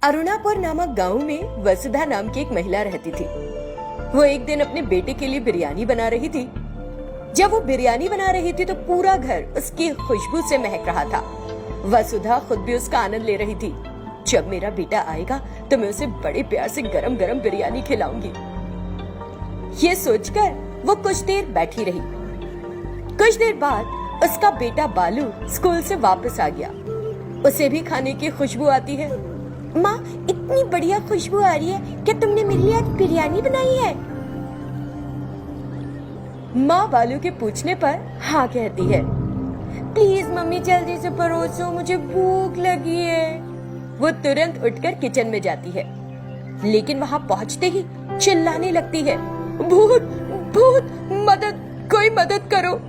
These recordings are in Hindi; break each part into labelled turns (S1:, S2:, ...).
S1: अरुणापुर नामक गांव में वसुधा नाम की एक महिला रहती थी। वो एक दिन अपने बेटे के लिए बिरयानी बना रही थी। जब वो बिरयानी बना रही थी तो पूरा घर उसकी खुशबू से महक रहा था। वसुधा खुद भी उसका आनंद ले रही थी। जब मेरा बेटा आएगा तो मैं उसे बड़े प्यार से गरम गरम बिरयानी खिलाऊंगी। ये सोचकर वो कुछ देर बैठी रही। कुछ देर बाद उसका बेटा बालू स्कूल से वापस आ गया। उसे भी खाने की खुशबू आती है। माँ, इतनी बढ़िया खुशबू आ रही है, क्या तुमने मेरे लिए आज बिरयानी बनाई है? माँ बालू के पूछने पर हाँ कहती है। प्लीज मम्मी जल्दी से परोसो, मुझे भूख लगी है। वो तुरंत उठकर किचन में जाती है, लेकिन वहाँ पहुँचते ही चिल्लाने लगती है, भूत भूत, मदद, कोई मदद करो।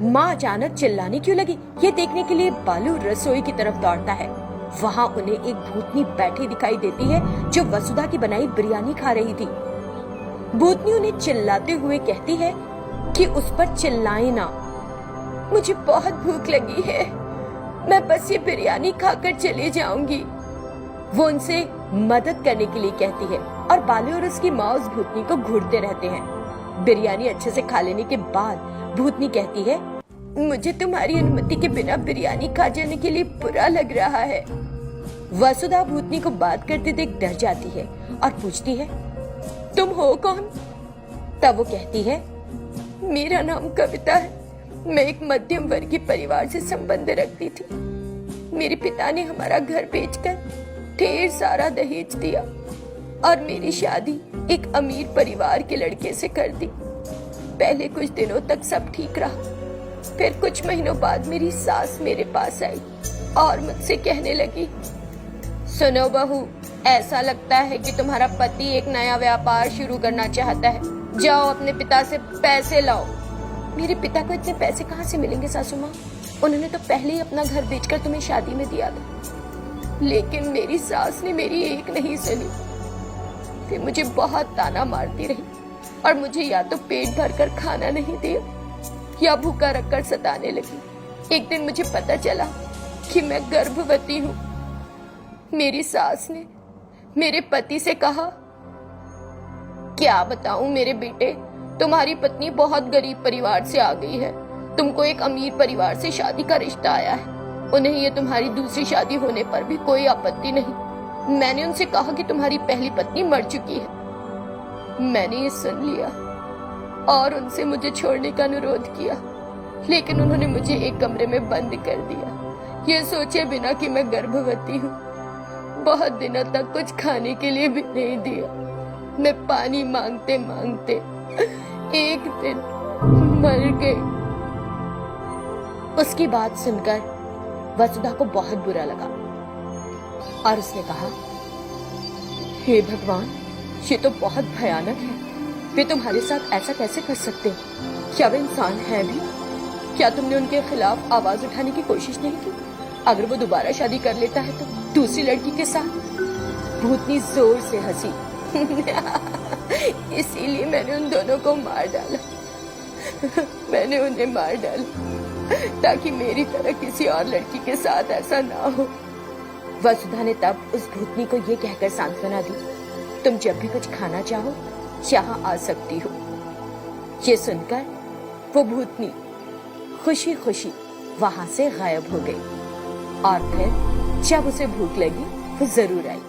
S1: माँ अचानक चिल्लाने क्यों लगी ये देखने के लिए बालू रसोई की तरफ दौड़ता है। वहाँ उन्हें एक भूतनी बैठी दिखाई देती है जो वसुधा की बनाई बिरयानी खा रही थी। भूतनी उन्हें चिल्लाते हुए कहती है कि उस पर चिल्लाएं ना, मुझे बहुत भूख लगी है, मैं बस ये बिरयानी खाकर चली जाऊंगी। वो उनसे मदद करने के लिए कहती है और बालू और उसकी माँ उस भूतनी को घूरते रहते हैं। बिरयानी अच्छे से खा लेने के बाद भूतनी कहती है, मुझे तुम्हारी अनुमति के बिना बिरयानी खा जाने के लिए बुरा लग रहा है। वसुधा भूतनी को बात करते देख डर जाती है और पूछती है, तुम हो कौन? तब वो कहती है, मेरा नाम कविता है, मैं एक मध्यम वर्गीय परिवार से संबंध रखती थी। मेरे पिता ने हमारा घर बेचकर ढेर सारा दहेज दिया और मेरी शादी एक अमीर परिवार के लड़के से कर दी। पहले कुछ दिनों तक सब ठीक रहा, फिर कुछ महीनों बाद मेरी सास मेरे पास आई और मुझसे कहने लगी, सुनो बहू, ऐसा लगता है कि तुम्हारा पति एक नया व्यापार शुरू करना चाहता है, जाओ अपने पिता से पैसे लाओ। मेरे पिता को इतने पैसे कहाँ से मिलेंगे सासू माँ? उन्होंने तो पहले ही अपना घर बेचकर तुम्हें शादी में दिया था। लेकिन मेरी सास ने मेरी एक नहीं सुनी, फिर मुझे बहुत ताना मारती रही और मुझे या तो पेट भरकर खाना नहीं दिया या भूखा रखकर सताने लगी। एक दिन मुझे पता चला कि मैं गर्भवती हूँ। मेरी सास ने मेरे पति से कहा, क्या बताऊं मेरे बेटे, तुम्हारी पत्नी बहुत गरीब परिवार से आ गई है, तुमको एक अमीर परिवार से शादी का रिश्ता आया है। उन्हें ये तुम्हारी दूसरी शादी होने पर भी कोई आपत्ति नहीं। मैंने उनसे कहा कि तुम्हारी पहली पत्नी मर चुकी है। मैंने ये सुन लिया और उनसे मुझे छोड़ने का अनुरोध किया, लेकिन उन्होंने मुझे एक कमरे में बंद कर दिया, ये सोचे बिना कि मैं गर्भवती हूँ। बहुत दिनों तक कुछ खाने के लिए भी नहीं दिया। मैं पानी मांगते मांगते एक दिन मर गई। उसकी बात सुनकर वसुधा को बहुत बुरा लगा और उसने कहा, हे भगवान, ये तो बहुत भयानक है। वे तुम्हारे साथ ऐसा कैसे कर सकते? क्या वे इंसान है भी? क्या तुमने उनके खिलाफ आवाज उठाने की कोशिश नहीं की? अगर वो दोबारा शादी कर लेता है तो दूसरी लड़की के साथ? भूतनी जोर से हंसी। इसीलिए मैंने उन दोनों को मार डाला। मैंने उन्हें मार डाला ताकि मेरी तरह किसी और लड़की के साथ ऐसा ना हो। वसुधा ने तब उस भूतनी को ये कहकर सांत्वना दी, तुम जब भी कुछ खाना चाहो यहाँ आ सकती हो। ये सुनकर वो भूतनी खुशी खुशी वहां से गायब हो गई और फिर जब उसे भूख लगी वो जरूर आई।